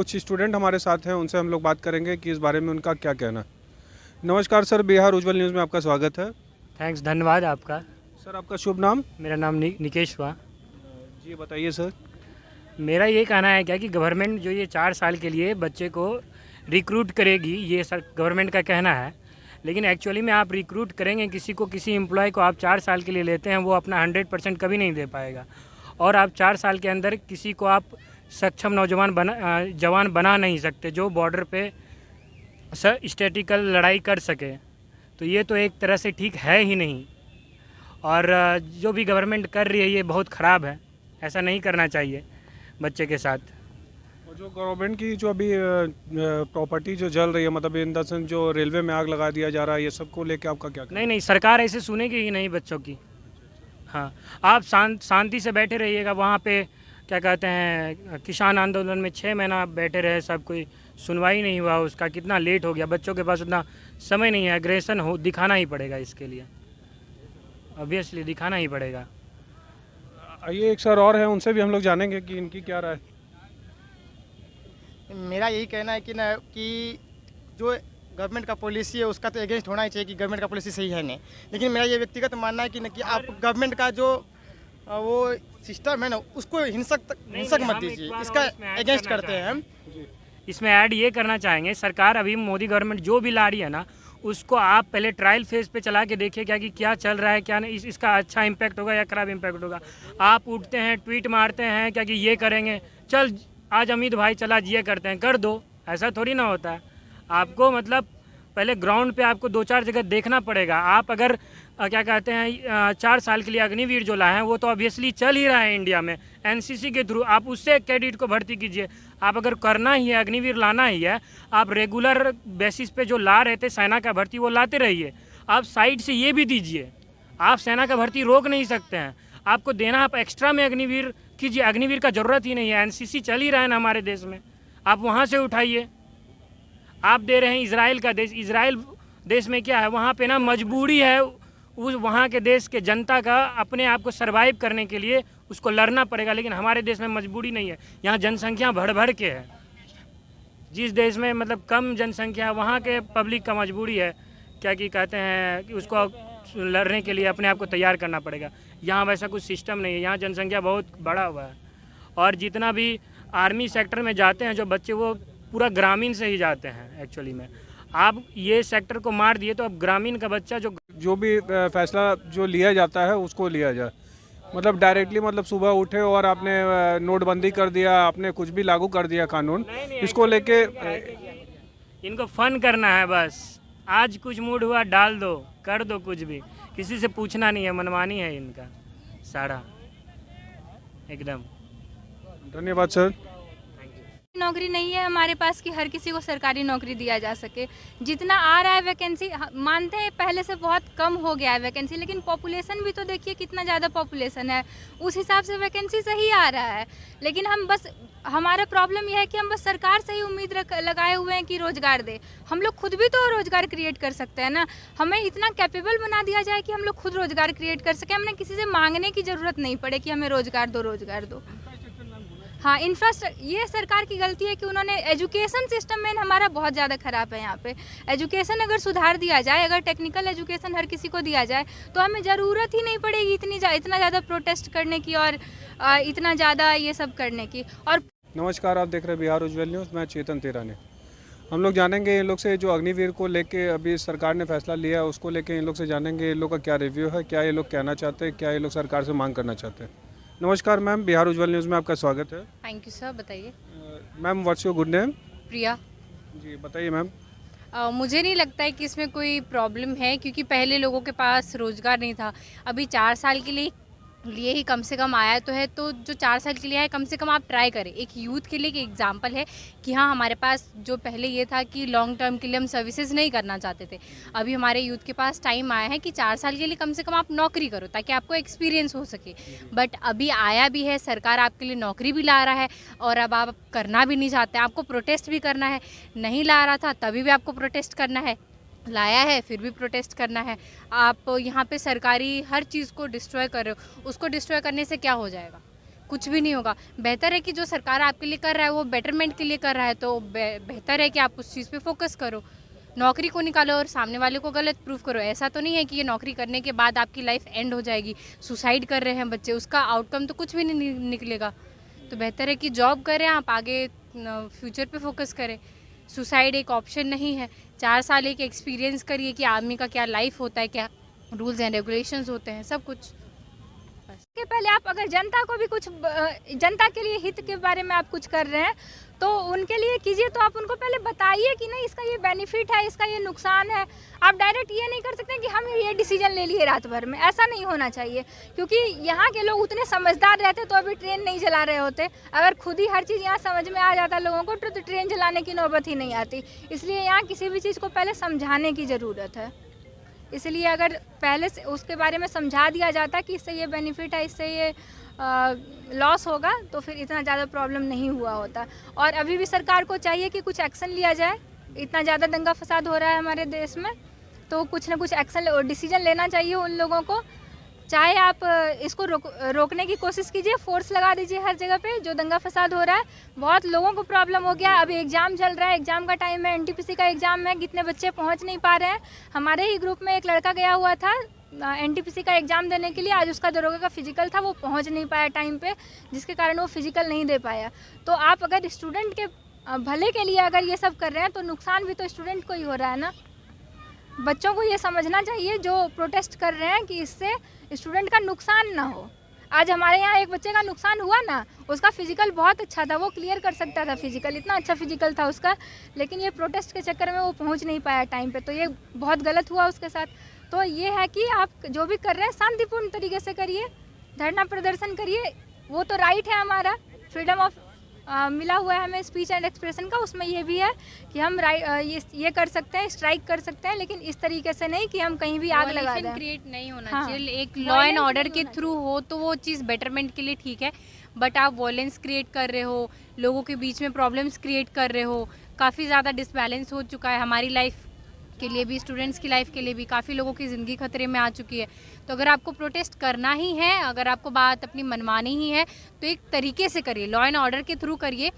कुछ स्टूडेंट हमारे साथ हैं, उनसे हम लोग बात करेंगे कि इस बारे में उनका क्या कहना है। नमस्कार सर, बिहार उज्ज्वल न्यूज़ में आपका स्वागत है। थैंक्स, धन्यवाद आपका। सर आपका शुभ नाम? मेरा नाम निकेश हुआ। जी बताइए सर। मेरा ये कहना है क्या कि गवर्नमेंट जो ये 4 साल के लिए बच्चे को रिक्रूट करेगी, ये सर गवर्नमेंट का कहना है, लेकिन एक्चुअली में आप रिक्रूट करेंगे किसी को, किसी एम्प्लॉय को आप 4 साल के लिए लेते हैं, वो अपना 100% कभी नहीं दे पाएगा। और आप 4 साल के अंदर किसी को आप सक्षम जवान बना नहीं सकते जो बॉर्डर पे स्टैटिकल लड़ाई कर सके। तो ये तो एक तरह से ठीक है ही नहीं, और जो भी गवर्नमेंट कर रही है ये बहुत ख़राब है। ऐसा नहीं करना चाहिए बच्चे के साथ। और जो गवर्नमेंट की जो अभी प्रॉपर्टी जो जल रही है, मतलब इन द सेंस जो रेलवे में आग लगा दिया जा रहा है, ये सबको लेके आपका क्या कहना है? नहीं, सरकार ऐसे सुनेगी ही नहीं बच्चों की। हाँ, आप शांति से बैठे रहिएगा। वहाँ पे क्या कहते हैं, किसान आंदोलन में 6 महीना बैठे रहे, सब कोई सुनवाई नहीं हुआ उसका। कितना लेट हो गया, बच्चों के पास उतना समय नहीं है। एग्रेशन हो दिखाना ही पड़ेगा, इसके लिए ऑब्वियसली दिखाना ही पड़ेगा। आइए एक सर और हैं, उनसे भी हम लोग जानेंगे कि इनकी क्या राय। मेरा यही कहना है कि जो गवर्नमेंट का पॉलिसी है उसका तो अगेंस्ट होना ही चाहिए कि गवर्नमेंट का पॉलिसी सही है नहीं। लेकिन मेरा ये व्यक्तिगत मानना है कि आप गवर्नमेंट का जो वो सिस्टम है ना, उसको हिंसक मत दीजिए। इसका अगेंस्ट करते हैं हम। इसमें ऐड ये करना चाहेंगे, सरकार अभी मोदी गवर्नमेंट जो भी ला रही है ना, उसको आप पहले ट्रायल फेज पे चला के देखिए क्या कि क्या चल रहा है, क्या नहीं, इसका अच्छा इम्पैक्ट होगा या खराब इम्पैक्ट होगा। आप उठते हैं, ट्वीट मारते हैं क्या कि ये करेंगे, चल आज अमित भाई चला ये करते हैं, कर दो। ऐसा थोड़ी ना होता है। आपको मतलब पहले ग्राउंड पे आपको 2-4 जगह देखना पड़ेगा। आप अगर क्या कहते हैं 4 साल के लिए अग्निवीर जो लाए हैं, वो तो ऑब्वियसली चल ही रहा है इंडिया में एनसीसी के थ्रू। आप उससे कैडेट को भर्ती कीजिए। आप अगर करना ही है, अग्निवीर लाना ही है, आप रेगुलर बेसिस पे जो ला रहे थे सेना का भर्ती, वो लाते रहिए। आप साइड से ये भी दीजिए। आप सेना का भर्ती रोक नहीं सकते हैं, आपको देना, आप एक्स्ट्रा में अग्निवीर कीजिए। अग्निवीर का ज़रूरत ही नहीं है, एनसीसी चल ही रहा है ना हमारे देश में, आप वहाँ से उठाइए। आप दे रहे हैं इजराइल का देश, इजराइल देश में क्या है, वहाँ पे ना मजबूरी है उस वहाँ के देश के जनता का अपने आप को सर्वाइव करने के लिए उसको लड़ना पड़ेगा। लेकिन हमारे देश में मजबूरी नहीं है, यहाँ जनसंख्या बढ़ के है। जिस देश में मतलब कम जनसंख्या है, वहाँ के पब्लिक का मजबूरी है क्या कि कहते हैं कि उसको लड़ने के लिए अपने आप को तैयार करना पड़ेगा। यहाँ वैसा कुछ सिस्टम नहीं है, यहाँ जनसंख्या बहुत बढ़ा हुआ है। और जितना भी आर्मी सेक्टर में जाते हैं जो बच्चे, वो पूरा ग्रामीण से ही जाते हैं एक्चुअली में। आप ये सेक्टर को मार दिए तो अब ग्रामीण का बच्चा जो भी फैसला जो लिया जाता है उसको लिया जाए, मतलब डायरेक्टली, मतलब सुबह उठे और आपने नोटबंदी कर दिया, आपने कुछ भी लागू कर दिया कानून, इसको लेके इनको फन करना है बस। आज कुछ मूड हुआ डाल दो, कर दो कुछ भी, किसी से पूछना नहीं है, मनमानी है इनका सारा एकदम। धन्यवाद सर। नौकरी नहीं है हमारे पास कि हर किसी को सरकारी नौकरी दिया जा सके। जितना आ रहा है वैकेंसी, मानते हैं पहले से बहुत कम हो गया है वैकेंसी, लेकिन पॉपुलेशन भी तो देखिए कितना ज़्यादा पॉपुलेशन है, उस हिसाब से वैकेंसी सही आ रहा है। लेकिन हम बस, हमारा प्रॉब्लम यह है कि हम बस सरकार से ही उम्मीद लगाए हुए हैं कि रोज़गार दे। हम लोग खुद भी तो रोज़गार क्रिएट कर सकते हैं ना। हमें इतना कैपेबल बना दिया जाए कि हम लोग खुद रोज़गार क्रिएट कर सकें, हमें किसी से मांगने की ज़रूरत नहीं पड़े कि हमें रोज़गार दो। हाँ, इंफ्रास्ट्रक्चर, ये सरकार की गलती है कि उन्होंने एजुकेशन सिस्टम में हमारा बहुत ज़्यादा ख़राब है। यहाँ पे एजुकेशन अगर सुधार दिया जाए, अगर टेक्निकल एजुकेशन हर किसी को दिया जाए, तो हमें ज़रूरत ही नहीं पड़ेगी इतना ज़्यादा प्रोटेस्ट करने की और इतना ज़्यादा ये सब करने की। और नमस्कार, आप देख रहे हैं बिहार उज्ज्वल न्यूज़, मैं चेतन तेरानी। हम लोग जानेंगे इन लोग से जो अग्निवीर को लेके अभी सरकार ने फैसला लिया है, उसको लेके इन लोग से जानेंगे इन लोग का क्या रिव्यू है, क्या ये लोग कहना चाहते हैं, क्या ये लोग सरकार से मांग करना चाहते हैं। नमस्कार मैम, बिहार उज्ज्वल न्यूज़ में आपका स्वागत है। थैंक यू सर, बताइए। Ma'am what's your good name? Priya. जी बताइए मैम। मुझे नहीं लगता है कि इसमें कोई प्रॉब्लम है, क्योंकि पहले लोगों के पास रोज़गार नहीं था। अभी 4 साल के लिए ही कम से कम आया तो है, तो जो 4 साल के लिए है कम से कम आप ट्राई करें। एक यूथ के लिए एक एग्जांपल है कि हाँ, हमारे पास जो पहले ये था कि लॉन्ग टर्म के लिए हम सर्विसेज नहीं करना चाहते थे, अभी हमारे यूथ के पास टाइम आया है कि 4 साल के लिए कम से कम आप नौकरी करो ताकि आपको एक्सपीरियंस हो सके। बट अभी आया भी है, सरकार आपके लिए नौकरी भी ला रहा है, और अब आप करना भी नहीं चाहते, आपको प्रोटेस्ट भी करना है। नहीं ला रहा था तभी भी आपको प्रोटेस्ट करना है, लाया है फिर भी प्रोटेस्ट करना है। आप यहाँ पे सरकारी हर चीज़ को डिस्ट्रॉय कर रहे हो, उसको डिस्ट्रॉय करने से क्या हो जाएगा? कुछ भी नहीं होगा। बेहतर है कि जो सरकार आपके लिए कर रहा है वो बेटरमेंट के लिए कर रहा है, तो बेहतर है कि आप उस चीज़ पे फोकस करो। नौकरी को निकालो और सामने वाले को गलत प्रूफ करो। ऐसा तो नहीं है कि ये नौकरी करने के बाद आपकी लाइफ एंड हो जाएगी। सुसाइड कर रहे हैं बच्चे, उसका आउटकम तो कुछ भी नहीं निकलेगा। तो बेहतर है कि जॉब करें, आप आगे फ्यूचर पे फोकस करें। सुसाइड एक ऑप्शन नहीं है। 4 साल एक एक्सपीरियंस करिए कि आर्मी का क्या लाइफ होता है, क्या रूल्स एंड रेगुलेशंस होते हैं, सब कुछ। के पहले आप अगर जनता को भी कुछ जनता के लिए हित के बारे में आप कुछ कर रहे हैं तो उनके लिए कीजिए। तो आप उनको पहले बताइए कि नहीं इसका ये बेनिफिट है, इसका ये नुकसान है। आप डायरेक्ट ये नहीं कर सकते कि हम ये डिसीजन ले लिए रात भर में, ऐसा नहीं होना चाहिए। क्योंकि यहाँ के लोग उतने समझदार रहते तो अभी ट्रेन नहीं चला रहे होते। अगर खुद ही हर चीज़ यहाँ समझ में आ जाता लोगों को तो ट्रेन चलाने की नौबत ही नहीं आती। इसलिए यहाँ किसी भी चीज़ को पहले समझाने की ज़रूरत है। इसलिए अगर पहले से उसके बारे में समझा दिया जाता कि इससे ये बेनिफिट है, इससे ये लॉस होगा, तो फिर इतना ज़्यादा प्रॉब्लम नहीं हुआ होता। और अभी भी सरकार को चाहिए कि कुछ एक्शन लिया जाए। इतना ज़्यादा दंगा फसाद हो रहा है हमारे देश में, तो कुछ ना कुछ एक्शन और डिसीजन लेना चाहिए उन लोगों को। चाहे आप इसको रोकने की कोशिश कीजिए, फोर्स लगा दीजिए हर जगह पे जो दंगा फसाद हो रहा है। बहुत लोगों को प्रॉब्लम हो गया। अभी एग्ज़ाम चल रहा है, एग्ज़ाम का टाइम है, एनटीपीसी का एग्ज़ाम है, कितने बच्चे पहुंच नहीं पा रहे हैं। हमारे ही ग्रुप में एक लड़का गया हुआ था एनटीपीसी का एग्ज़ाम देने के लिए। आज उसका दरोगा का फिजिकल था, वो पहुँच नहीं पाया टाइम पर, जिसके कारण वो फिजिकल नहीं दे पाया। तो आप अगर स्टूडेंट के भले के लिए अगर ये सब कर रहे हैं तो नुकसान भी तो स्टूडेंट को ही हो रहा है ना। बच्चों को ये समझना चाहिए जो प्रोटेस्ट कर रहे हैं कि इससे स्टूडेंट का नुकसान ना हो। आज हमारे यहाँ एक बच्चे का नुकसान हुआ ना, उसका फिजिकल बहुत अच्छा था, वो क्लियर कर सकता था फिजिकल, इतना अच्छा फिजिकल था उसका, लेकिन ये प्रोटेस्ट के चक्कर में वो पहुँच नहीं पाया टाइम पे, तो ये बहुत गलत हुआ उसके साथ। तो ये है कि आप जो भी कर रहे हैं शांतिपूर्ण तरीके से करिए, धरना प्रदर्शन करिए, वो तो राइट है हमारा, फ्रीडम ऑफ मिला हुआ है हमें स्पीच एंड एक्सप्रेशन का। उसमें ये भी है कि हम ये कर सकते हैं, स्ट्राइक कर सकते हैं, लेकिन इस तरीके से नहीं कि हम कहीं भी आग लगा दें। क्रिएट नहीं होना हाँ, चाहिए। एक लॉ एंड ऑर्डर के थ्रू हो तो वो चीज़ बेटरमेंट के लिए ठीक है, बट आप वॉयलेंस क्रिएट कर रहे हो, लोगों के बीच में प्रॉब्लम्स क्रिएट कर रहे हो। काफ़ी ज़्यादा डिसबैलेंस हो चुका है हमारी लाइफ के लिए भी, स्टूडेंट्स की लाइफ के लिए भी। काफ़ी लोगों की ज़िंदगी खतरे में आ चुकी है। तो अगर आपको प्रोटेस्ट करना ही है, अगर आपको बात अपनी मनवानी ही है, तो एक तरीके से करिए, लॉ एंड ऑर्डर के थ्रू करिए,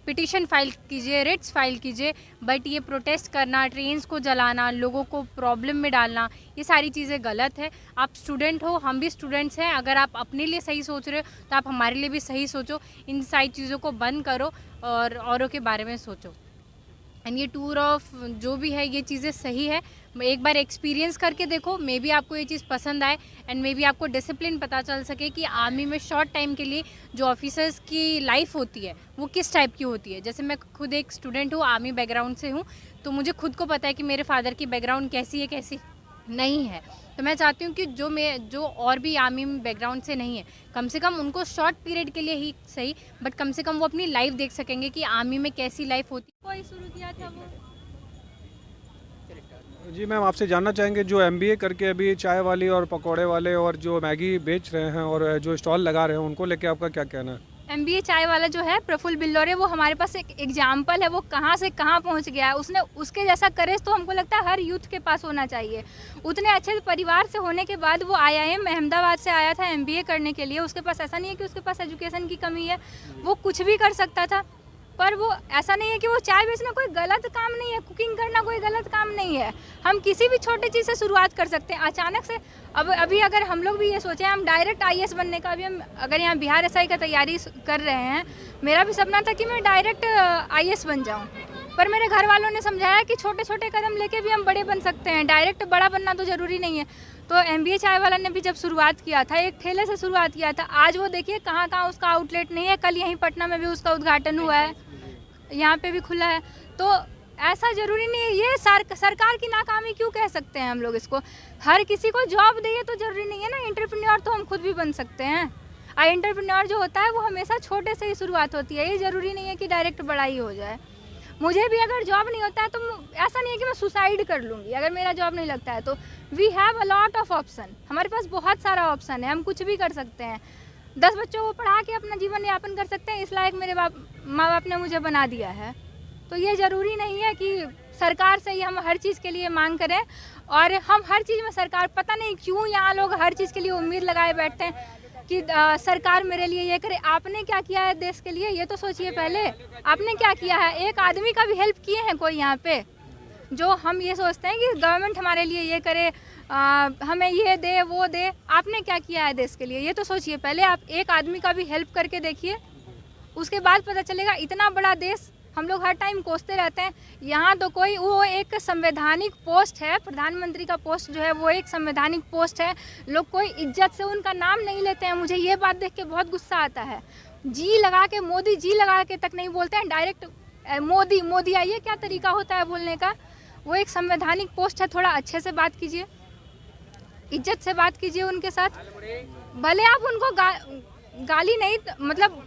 पिटीशन फाइल कीजिए, रिट्स फाइल कीजिए। बट ये प्रोटेस्ट करना, ट्रेन्स को जलाना, लोगों को प्रॉब्लम में डालना, ये सारी चीज़ें गलत है। आप स्टूडेंट हो, हम भी स्टूडेंट्स हैं। अगर आप अपने लिए सही सोच रहे हो तो आप हमारे लिए भी सही सोचो। इन सारी चीज़ों को बंद करो और औरों के बारे में सोचो। एंड ये टूर ऑफ जो भी है ये चीज़ें सही है, एक बार एक्सपीरियंस करके देखो, मे बी आपको ये चीज़ पसंद आए एंड मे बी आपको डिसिप्लिन पता चल सके कि आर्मी में शॉर्ट टाइम के लिए जो ऑफिसर्स की लाइफ होती है वो किस टाइप की होती है। जैसे मैं खुद एक स्टूडेंट हूँ, आर्मी बैकग्राउंड से हूँ, तो मुझे खुद को पता है कि मेरे फादर की बैकग्राउंड कैसी है, कैसी नहीं है। तो मैं चाहती हूँ कि जो और भी आर्मी बैकग्राउंड से नहीं है, कम से कम उनको शॉर्ट पीरियड के लिए ही सही, बट कम से कम वो अपनी लाइफ देख सकेंगे कि आर्मी में कैसी लाइफ होती है। कोई शुरू किया था वो। जी मैम, आपसे जानना चाहेंगे जो MBA करके अभी चाय वाली और पकौड़े वाले और जो मैगी बेच रहे हैं और जो स्टॉल लगा रहे हैं, उनको लेके आपका क्या कहना है? MBA चाय वाला जो है प्रफुल्ल बिल्लौरे, वो हमारे पास एक एग्जाम्पल है। वो कहाँ से कहाँ पहुँच गया है। उसने उसके जैसा करेज तो हमको लगता है हर यूथ के पास होना चाहिए। उतने अच्छे परिवार से होने के बाद वो IIM अहमदाबाद से आया था MBA करने के लिए। उसके पास ऐसा नहीं है कि उसके पास एजुकेशन की कमी है, वो कुछ भी कर सकता था। पर वो ऐसा नहीं है कि वो चाय बेचना कोई गलत काम नहीं है, कुकिंग करना कोई गलत काम नहीं है। हम किसी भी छोटी चीज़ से शुरुआत कर सकते हैं। अचानक से अभी अगर हम लोग भी ये सोचें हम डायरेक्ट IAS बनने का, अभी हम अगर यहाँ बिहार SI का तैयारी कर रहे हैं, मेरा भी सपना था कि मैं डायरेक्ट IAS बन जाऊँ, पर मेरे घर वालों ने समझाया कि छोटे छोटे कदम लेके भी हम बड़े बन सकते हैं, डायरेक्ट बड़ा बनना तो ज़रूरी नहीं है। तो MBA चाय वाला ने भी जब शुरुआत किया था, एक ठेले से शुरुआत किया था, आज वो देखिए कहाँ कहाँ उसका आउटलेट नहीं है। कल यहीं पटना में भी उसका उद्घाटन हुआ है, यहाँ पे भी खुला है। तो ऐसा ज़रूरी नहीं है, ये सरकार की नाकामी क्यों कह सकते हैं हम लोग इसको। हर किसी को जॉब दें तो ज़रूरी नहीं है ना। एंटरप्रेन्योर तो हम खुद भी बन सकते हैं। और एंटरप्रेन्योर जो होता है वो हमेशा छोटे से ही शुरुआत होती है, ये ज़रूरी नहीं है कि डायरेक्ट बड़ा ही हो जाए। मुझे भी अगर जॉब नहीं होता है तो ऐसा नहीं है कि मैं सुसाइड कर लूँगी अगर मेरा जॉब नहीं लगता है। तो we have a lot of option, हमारे पास बहुत सारा ऑप्शन है, हम कुछ भी कर सकते हैं। 10 बच्चों को पढ़ा के अपना जीवन यापन कर सकते हैं, इस लायक मेरे माँ बाप ने मुझे बना दिया है। तो ये ज़रूरी नहीं है कि सरकार से ही हम हर चीज़ के लिए मांग करें। और हम हर चीज़ में सरकार, पता नहीं क्यों यहाँ लोग हर चीज़ के लिए उम्मीद लगाए बैठते हैं। कि सरकार मेरे लिए ये करे। आपने क्या किया है देश के लिए, ये तो सोचिए पहले। आपने क्या किया है? एक आदमी का भी हेल्प किए हैं कोई यहाँ पे? जो हम ये सोचते हैं कि गवर्नमेंट हमारे लिए ये करे, हमें ये दे वो दे, आपने क्या किया है देश के लिए, ये तो सोचिए पहले। आप एक आदमी का भी हेल्प करके देखिए, उसके बाद पता चलेगा। इतना बड़ा देश हम लोग हर टाइम कोसते रहते हैं। यहाँ तो कोई, वो एक संवैधानिक पोस्ट है, प्रधानमंत्री का पोस्ट जो है वो एक संवैधानिक पोस्ट है। लोग कोई इज्जत से उनका नाम नहीं लेते हैं। मुझे ये बात देख के बहुत गुस्सा आता है। जी लगा के, मोदी जी लगा के तक नहीं बोलते हैं, डायरेक्ट मोदी मोदी आइए। क्या तरीका होता है बोलने का? वो एक संवैधानिक पोस्ट है, थोड़ा अच्छे से बात कीजिए, इज्जत से बात कीजिए उनके साथ। भले आप उनको गाली नहीं, मतलब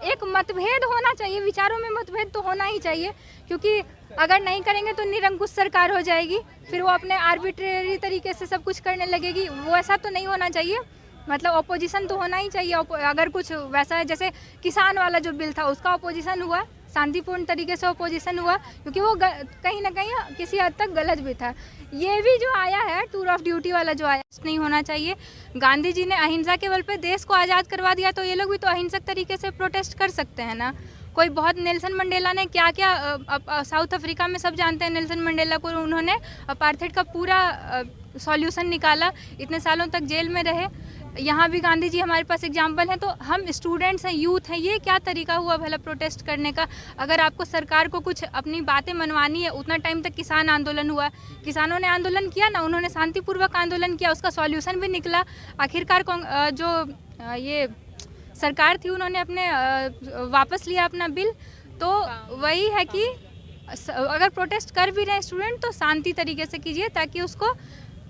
एक मतभेद होना चाहिए, विचारों में मतभेद तो होना ही चाहिए, क्योंकि अगर नहीं करेंगे तो निरंकुश सरकार हो जाएगी, फिर वो अपने आर्बिट्रेरी तरीके से सब कुछ करने लगेगी। वो ऐसा तो नहीं होना चाहिए, मतलब अपोजिशन तो होना ही चाहिए। अगर कुछ वैसा है, जैसे किसान वाला जो बिल था उसका अपोजिशन हुआ, शांतिपूर्ण तरीके से अपोजिशन हुआ, क्योंकि वो कहीं ना कहीं किसी हद तक गलत भी था। ये भी जो आया है टूर ऑफ ड्यूटी वाला जो आया, नहीं होना चाहिए। गांधी जी ने अहिंसा के बल पे देश को आज़ाद करवा दिया, तो ये लोग भी तो अहिंसक तरीके से प्रोटेस्ट कर सकते हैं ना। कोई बहुत, नेल्सन मंडेला ने क्या क्या, साउथ अफ्रीका में सब जानते हैं नेल्सन मंडेला को, उन्होंने अपार्थेड का पूरा सॉल्यूशन निकाला, इतने सालों तक जेल में रहे। यहाँ भी गांधी जी हमारे पास एग्जाम्पल हैं। तो हम स्टूडेंट्स हैं, यूथ हैं, ये क्या तरीका हुआ भला प्रोटेस्ट करने का? अगर आपको सरकार को कुछ अपनी बातें मनवानी है, उतना टाइम तक किसान आंदोलन हुआ, किसानों ने आंदोलन किया ना, उन्होंने शांतिपूर्वक आंदोलन किया, उसका सॉल्यूशन भी निकला। आखिरकार जो ये सरकार थी उन्होंने अपने वापस लिया अपना बिल। तो वही है कि अगर प्रोटेस्ट कर भी रहे हैं स्टूडेंट तो शांति तरीके से कीजिए, ताकि उसको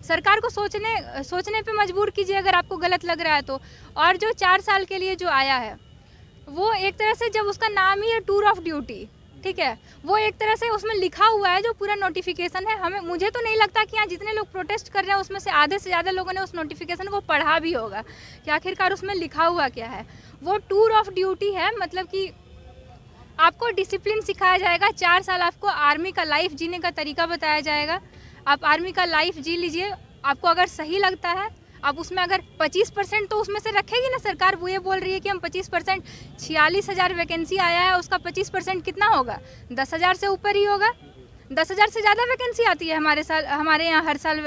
सरकार को सोचने पे मजबूर कीजिए अगर आपको गलत लग रहा है तो। और जो 4 साल के लिए जो आया है, वो एक तरह से, जब उसका नाम ही है टूर ऑफ ड्यूटी, ठीक है, वो एक तरह से उसमें लिखा हुआ है जो पूरा नोटिफिकेशन है। मुझे तो नहीं लगता कि यहाँ जितने लोग प्रोटेस्ट कर रहे हैं उसमें से आधे से ज़्यादा लोगों ने उस नोटिफिकेशन को पढ़ा भी होगा कि आखिरकार उसमें लिखा हुआ क्या है। वो टूर ऑफ ड्यूटी है, मतलब कि आपको डिसिप्लिन सिखाया जाएगा। 4 साल आपको आर्मी का लाइफ जीने का तरीका बताया जाएगा। आप आर्मी का लाइफ जी लीजिए, आपको अगर सही लगता है आप उसमें अगर 25% तो उसमें से रखेगी ना सरकार। वो ये बोल रही है कि हम 25%, 46,000 वैकेंसी आया है, उसका 25% कितना होगा? 10,000 से ऊपर ही होगा। 10,000 से ज़्यादा वैकेंसी आती है हमारे यहाँ हर साल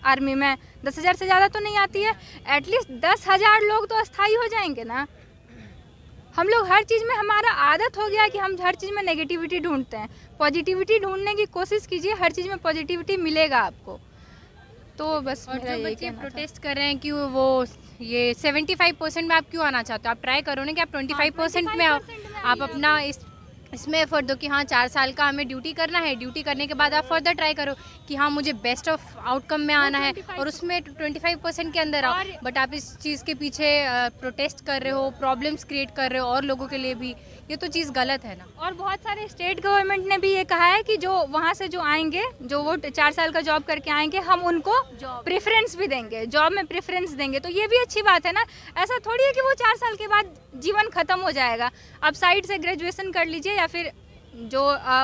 आर्मी में। 10,000 से ज़्यादा तो नहीं आती है। एटलीस्ट 10,000 लोग तो अस्थायी हो जाएंगे ना। हम लोग हर चीज़ में, हमारा आदत हो गया कि हम हर चीज़ में नेगेटिविटी ढूंढते हैं। पॉजिटिविटी ढूंढने की कोशिश कीजिए, हर चीज़ में पॉजिटिविटी मिलेगा आपको। तो बस और मेरा जो यही बच्चे कहना था। प्रोटेस्ट कर रहे हैं कि वो ये 75% में आप क्यों आना चाहते हो? आप ट्राई करो ना कि आप 25% में आप अपना इसमें एफर्ट दो कि हाँ 4 साल का हमें ड्यूटी करना है। ड्यूटी करने के बाद आप फर्दर ट्राई करो कि हाँ मुझे बेस्ट ऑफ आउटकम में आना है, और उसमें 25% के अंदर आओ। बट आप इस चीज़ के पीछे प्रोटेस्ट कर रहे हो, प्रॉब्लम्स क्रिएट कर रहे हो और लोगों के लिए भी, ये तो चीज़ गलत है ना। और बहुत सारे स्टेट गवर्नमेंट ने भी ये कहा है कि जो वहाँ से जो आएंगे, जो वो 4 साल का जॉब करके आएंगे, हम उनको प्रेफरेंस भी देंगे, जॉब में प्रेफरेंस देंगे। तो ये भी अच्छी बात है ना। ऐसा थोड़ी है कि वो 4 साल के बाद जीवन ख़त्म हो जाएगा। आप साइड से ग्रेजुएशन कर लीजिए, या फिर जो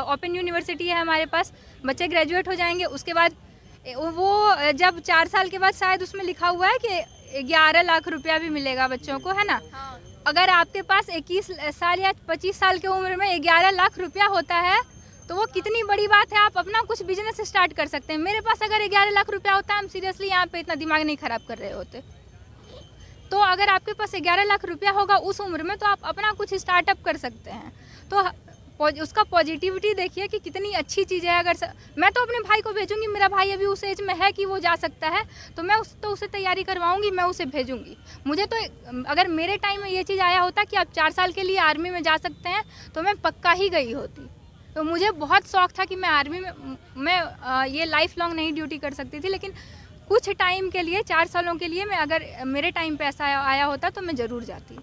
ओपन यूनिवर्सिटी है हमारे पास, बच्चे ग्रेजुएट हो जाएंगे। उसके बाद वो जब 4 साल के बाद, शायद उसमें लिखा हुआ है कि 11 लाख रुपया भी मिलेगा बच्चों को, है ना। अगर आपके पास 21 साल या 25 साल की उम्र में 11 लाख रुपया होता है तो वो कितनी बड़ी बात है। आप अपना कुछ बिजनेस स्टार्ट कर सकते हैं। मेरे पास अगर 11 लाख रुपया होता है, हम सीरियसली यहाँ पे इतना दिमाग नहीं ख़राब कर रहे होते। तो अगर आपके पास 11 लाख रुपया होगा उस उम्र में, तो आप अपना कुछ स्टार्टअप कर सकते हैं। तो उसका पॉजिटिविटी देखिए कि कितनी अच्छी चीज़ है। मैं तो अपने भाई को भेजूंगी, मेरा भाई अभी उस एज में है कि वो जा सकता है, तो मैं उसे तैयारी करवाऊंगी, मैं उसे भेजूंगी। मुझे तो, अगर मेरे टाइम में ये चीज़ आया होता कि आप 4 साल के लिए आर्मी में जा सकते हैं, तो मैं पक्का ही गई होती। तो मुझे बहुत शौक था कि मैं आर्मी में ये लाइफ लॉन्ग नहीं ड्यूटी कर सकती थी, लेकिन कुछ टाइम के लिए, 4 सालों के लिए, मैं अगर मेरे टाइम पे ऐसा आया होता तो मैं ज़रूर जाती।